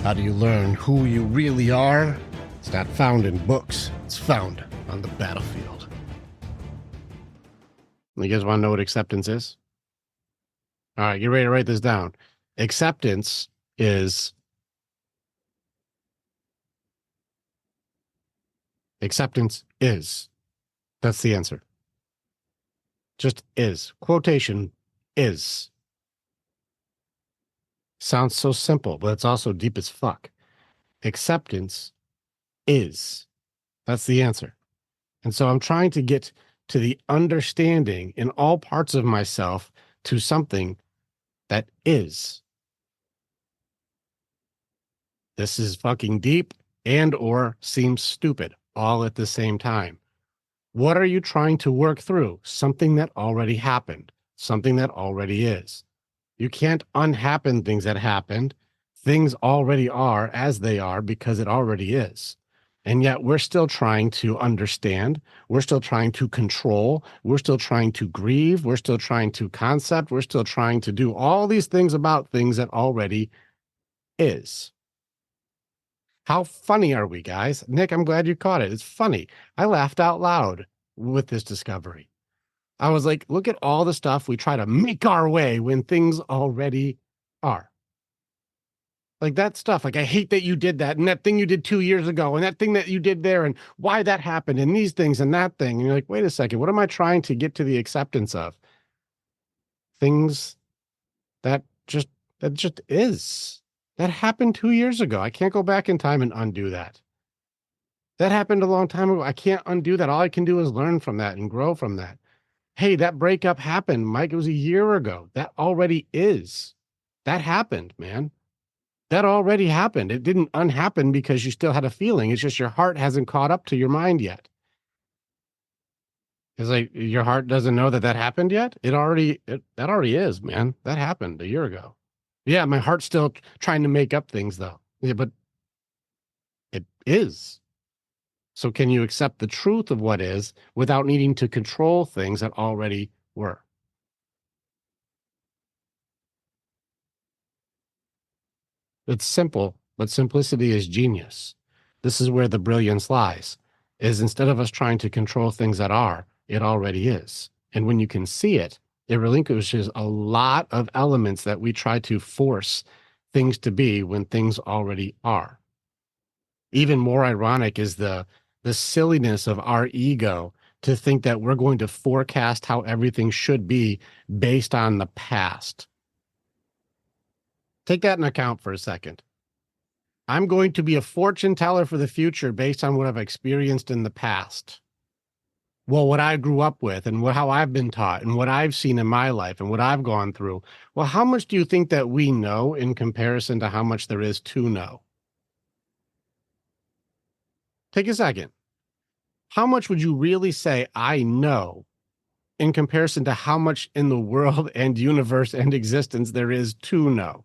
How do you learn who you really are? It's not found in books. It's found on the battlefield. You guys want to know what acceptance is? All right, get ready to write this down. Acceptance is acceptance is. That's the answer. Just is. Quotation is. Sounds so simple, but it's also deep as fuck. Acceptance is. That's the answer. And so I'm trying to get to the understanding in all parts of myself to something that is. This is fucking deep and or seems stupid all at the same time. What are you trying to work through? Something that already happened, something that already is. You can't unhappen things that happened. Things already are as they are because it already is. And yet we're still trying to understand. We're still trying to control. We're still trying to grieve. We're still trying to concept. We're still trying to do all these things about things that already is. How funny are we, guys? Nick, I'm glad you caught it. It's funny. I laughed out loud with this discovery. I was like, look at all the stuff we try to make our way when things already are. Like that stuff, like I hate that you did that, and that thing you did 2 years ago, and that thing that you did there, and why that happened, and these things and that thing. And you're like, wait a second, what am I trying to get to the acceptance of? Things that just is. That happened 2 years ago. I can't go back in time and undo that. That happened a long time ago. I can't undo that. All I can do is learn from that and grow from that. Hey, that breakup happened, Mike. It was a year ago. That already is. That happened, man. That already happened. It didn't unhappen because you still had a feeling. It's just your heart hasn't caught up to your mind yet. It's like your heart doesn't know that that happened yet. That already is, man. That happened a year ago. Yeah, my heart's still trying to make up things though. Yeah, but it is. So can you accept the truth of what is without needing to control things that already were? It's simple, but simplicity is genius. This is where the brilliance lies, is instead of us trying to control things that are, it already is. And when you can see it, it relinquishes a lot of elements that we try to force things to be when things already are. Even more ironic is the silliness of our ego to think that we're going to forecast how everything should be based on the past. Take that in account for a second. I'm going to be a fortune teller for the future based on what I've experienced in the past. Well, what I grew up with and how I've been taught and what I've seen in my life and what I've gone through. Well, how much do you think that we know in comparison to how much there is to know? Take a second. How much would you really say I know in comparison to how much in the world and universe and existence there is to know?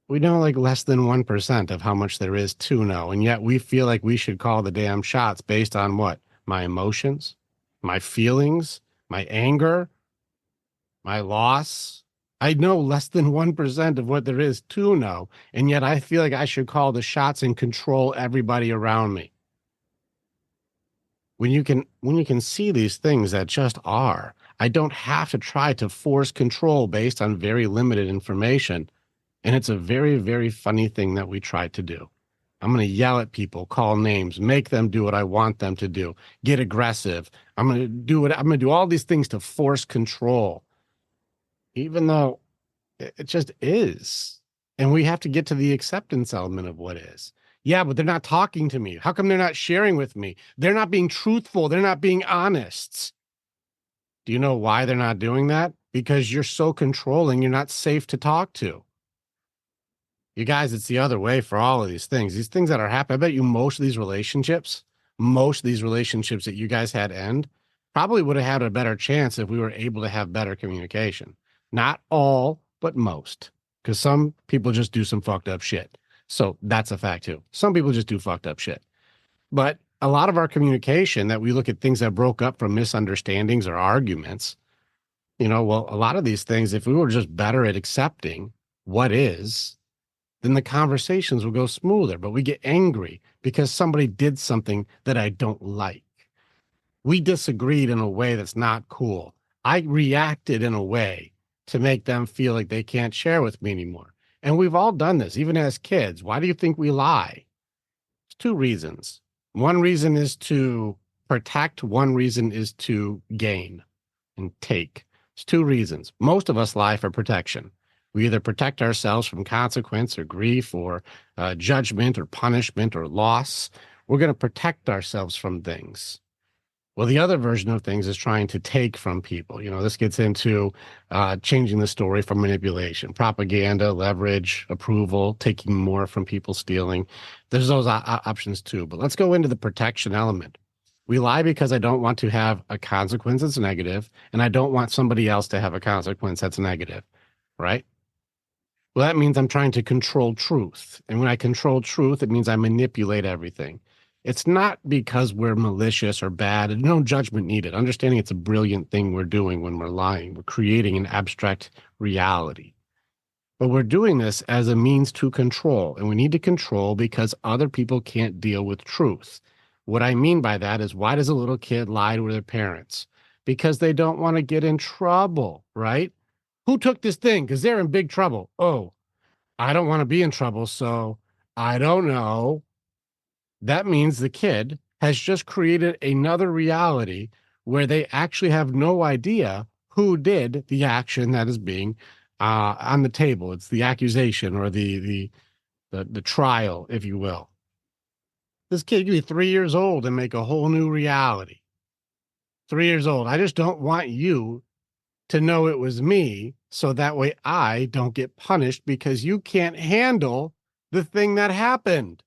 We know like less than 1% of how much there is to know, and yet we feel like we should call the damn shots based on what? My emotions, my feelings, my anger, my loss. I know less than 1% of what there is to know, and yet I feel like I should call the shots and control everybody around me. When you can see these things that just are, I don't have to try to force control based on very limited information. And it's a very, very funny thing that we try to do. I'm going to yell at people, call names, make them do what I want them to do, get aggressive. I'm going to do all these things to force control, even though it just is. And we have to get to the acceptance element of what is. Yeah, but they're not talking to me. How come they're not sharing with me? They're not being truthful. They're not being honest. Do you know why they're not doing that? Because you're so controlling, you're not safe to talk to. You guys, it's the other way for all of these things. These things that are happening, I bet you most of these relationships that you guys had end, probably would have had a better chance if we were able to have better communication. Not all, but most. Because some people just do some fucked up shit. So that's a fact too. Some people just do fucked up shit. But a lot of our communication that we look at things that broke up from misunderstandings or arguments, well, a lot of these things, if we were just better at accepting what is, then the conversations will go smoother. But we get angry because somebody did something that I don't like. We disagreed in a way that's not cool. I reacted in a way to make them feel like they can't share with me anymore. And we've all done this, even as kids. Why do you think we lie? There's two reasons. One reason is to protect, one reason is to gain and take. It's two reasons. Most of us lie for protection. We either protect ourselves from consequence or grief or judgment or punishment or loss. We're going to protect ourselves from things. Well, the other version of things is trying to take from people. You know, this gets into changing the story for manipulation, propaganda, leverage, approval, taking more from people, stealing. There's those options too. But let's go into the protection element. We lie because I don't want to have a consequence that's negative, and I don't want somebody else to have a consequence that's negative, right? Well, that means I'm trying to control truth. And when I control truth, it means I manipulate everything. It's not because we're malicious or bad, and no judgment needed. Understanding it's a brilliant thing we're doing when we're lying. We're creating an abstract reality. But we're doing this as a means to control, and we need to control because other people can't deal with truth. What I mean by that is, why does a little kid lie to their parents? Because they don't want to get in trouble, right? Who took this thing? Because they're in big trouble. Oh, I don't want to be in trouble, so I don't know. That means the kid has just created another reality where they actually have no idea who did the action that is being on the table. It's the accusation or the trial, if you will. This kid could be 3 years old and make a whole new reality. 3 years old. I just don't want you to know it was me, so that way I don't get punished because you can't handle the thing that happened.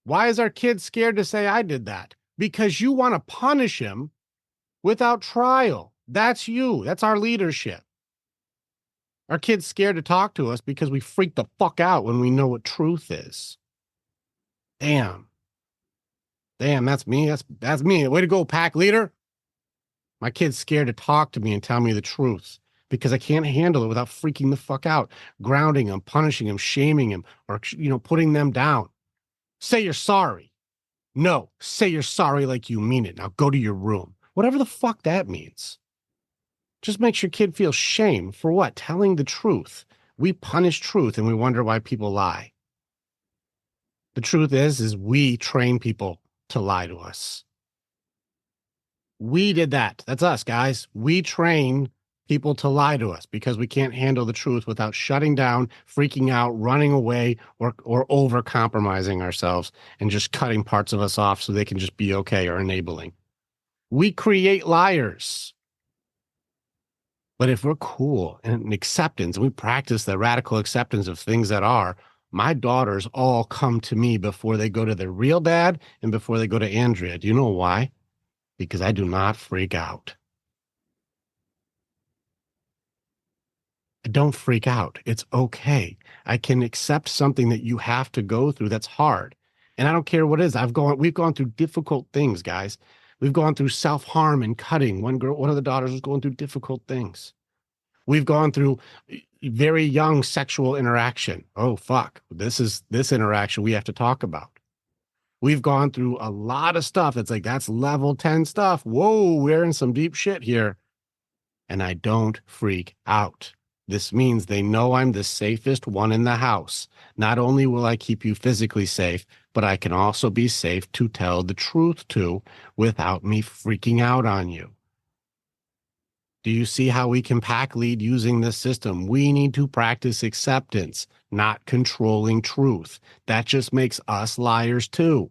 Why is our kid scared to say I did that? Because you want to punish him without trial. That's you. That's our leadership. Our kid's scared to talk to us because we freak the fuck out when we know what truth is. Damn. Damn, that's me. That's me. Way to go, pack leader. My kid's scared to talk to me and tell me the truth because I can't handle it without freaking the fuck out, grounding him, punishing him, shaming him, or, putting them down. Say you're sorry. No, say you're sorry like you mean it. Now go to your room. Whatever the fuck that means. Just makes your kid feel shame for what? Telling the truth. We punish truth and we wonder why people lie. The truth is we train people to lie to us. We did that. That's us, guys. We train people to lie to us because we can't handle the truth without shutting down, freaking out, running away, or over compromising ourselves and just cutting parts of us off so they can just be okay or enabling. We create liars. But if we're cool and acceptance, and we practice the radical acceptance of things that are, my daughters all come to me before they go to their real dad and before they go to Andrea. Do you know why? Because I do not freak out. I don't freak out. It's okay. I can accept something that you have to go through that's hard. And I don't care what it is. We've gone through difficult things, guys. We've gone through self-harm and cutting. One of the daughters was going through difficult things. We've gone through very young sexual interaction. Oh, fuck. This interaction we have to talk about. We've gone through a lot of stuff that's level 10 stuff. Whoa, we're in some deep shit here. And I don't freak out. This means they know I'm the safest one in the house. Not only will I keep you physically safe, but I can also be safe to tell the truth to without me freaking out on you. Do you see how we can pack lead using this system? We need to practice acceptance, not controlling truth. That just makes us liars too.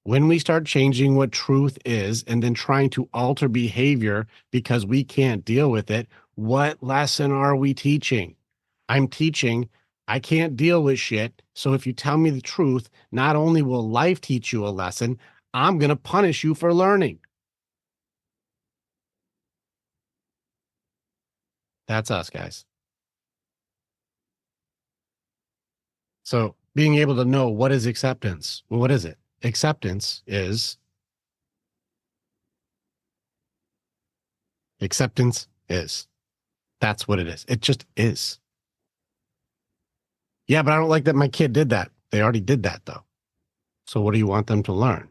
When we start changing what truth is and then trying to alter behavior because we can't deal with it, what lesson are we teaching? I'm teaching I can't deal with shit. So if you tell me the truth, not only will life teach you a lesson, I'm going to punish you for learning. That's us, guys. So being able to know what is acceptance? Well, what is it? Acceptance is acceptance is That's what it is. It just is. Yeah, but I don't like that my kid did that. They already did that, though. So what do you want them to learn?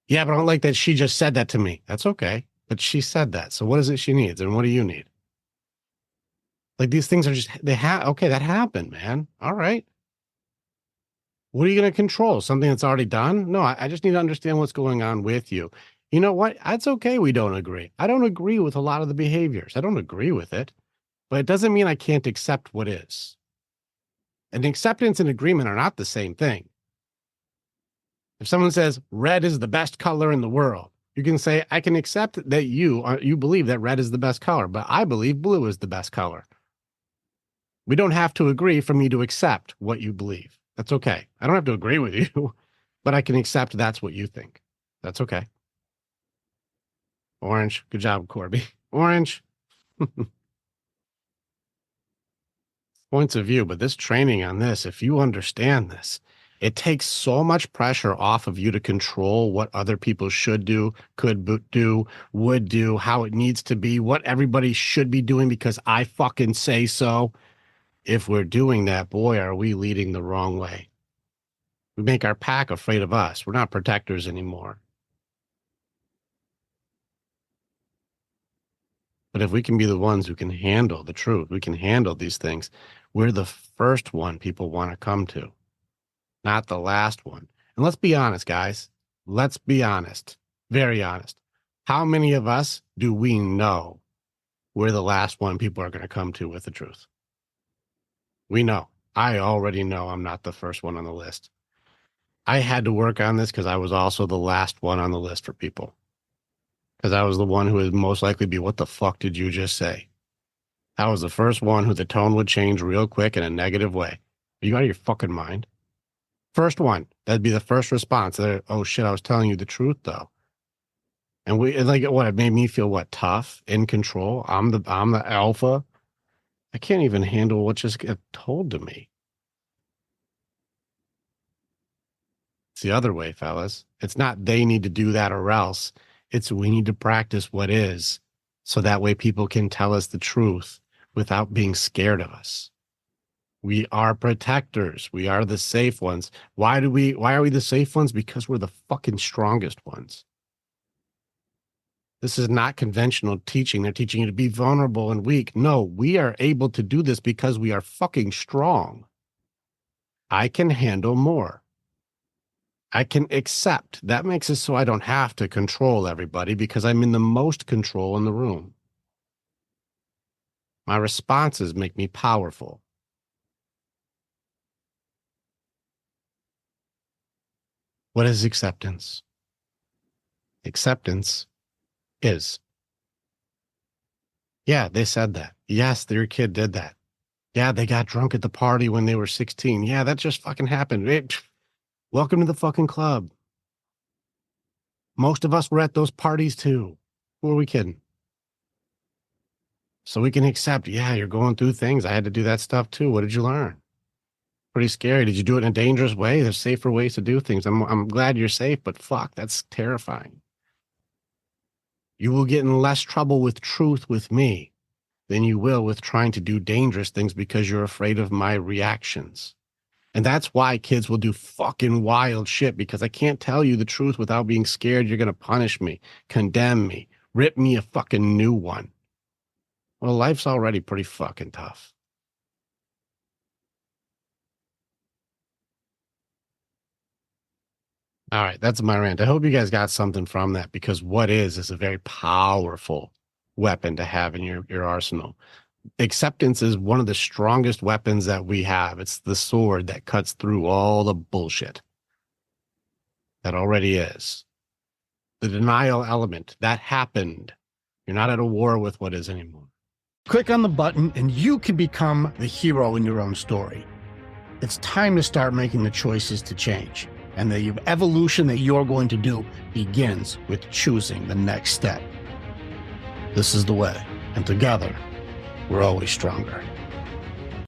Yeah, but I don't like that she just said that to me. That's okay. But she said that. So what is it she needs? And what do you need? Like, these things are just, okay, that happened, man. All right. What are you going to control? Something that's already done? No, I just need to understand what's going on with you. You know what? It's okay we don't agree. I don't agree with a lot of the behaviors. I don't agree with it. But it doesn't mean I can't accept what is. And acceptance and agreement are not the same thing. If someone says red is the best color in the world, you can say, I can accept that you believe that red is the best color, but I believe blue is the best color. We don't have to agree for me to accept what you believe. That's okay. I don't have to agree with you, but I can accept that's what you think. That's okay. Orange. Good job, Corby. Orange. Points of view, but this training on this, if you understand this, it takes so much pressure off of you to control what other people should do, could do, would do, how it needs to be, what everybody should be doing because I fucking say so. If we're doing that, boy, are we leading the wrong way. We make our pack afraid of us. We're not protectors anymore. But if we can be the ones who can handle the truth, we can handle these things, we're the first one people want to come to, not the last one. And let's be honest, guys. Let's be honest. Very honest. How many of us do we know we're the last one people are going to come to with the truth? We know. I already know I'm not the first one on the list. I had to work on this because I was also the last one on the list for people. Because I was the one who would most likely be, what the fuck did you just say? I was the first one who the tone would change real quick in a negative way. Are you out of your fucking mind? First one. That'd be the first response. Oh shit, I was telling you the truth though. And it made me feel what? Tough, in control. I'm the alpha. I can't even handle what just got told to me. It's the other way, fellas. It's not they need to do that or else. It's we need to practice what is, so that way people can tell us the truth without being scared of us. We are protectors. We are the safe ones. Why are we the safe ones? Because we're the fucking strongest ones. This is not conventional teaching. They're teaching you to be vulnerable and weak. No, we are able to do this because we are fucking strong. I can handle more. I can accept. That makes it so I don't have to control everybody because I'm in the most control in the room. My responses make me powerful. What is acceptance? Acceptance is. Yeah, they said that. Yes, their kid did that. Yeah, they got drunk at the party when they were 16. Yeah, that just fucking happened. Welcome to the fucking club. Most of us were at those parties too. Who are we kidding? So we can accept, yeah, you're going through things. I had to do that stuff too. What did you learn? Pretty scary. Did you do it in a dangerous way? There's safer ways to do things. I'm glad you're safe, but fuck, that's terrifying. You will get in less trouble with truth with me than you will with trying to do dangerous things because you're afraid of my reactions. And that's why kids will do fucking wild shit, because I can't tell you the truth without being scared you're going to punish me, condemn me, rip me a fucking new one. Well, life's already pretty fucking tough. All right, that's my rant. I hope you guys got something from that, because what is a very powerful weapon to have in your arsenal. Acceptance is one of the strongest weapons that we have. It's the sword that cuts through all the bullshit that already is. The denial element, that happened. You're not at a war with what is anymore. Click on the button and you can become the hero in your own story. It's time to start making the choices to change. And the evolution that you're going to do begins with choosing the next step. This is the way. And together, we're always stronger.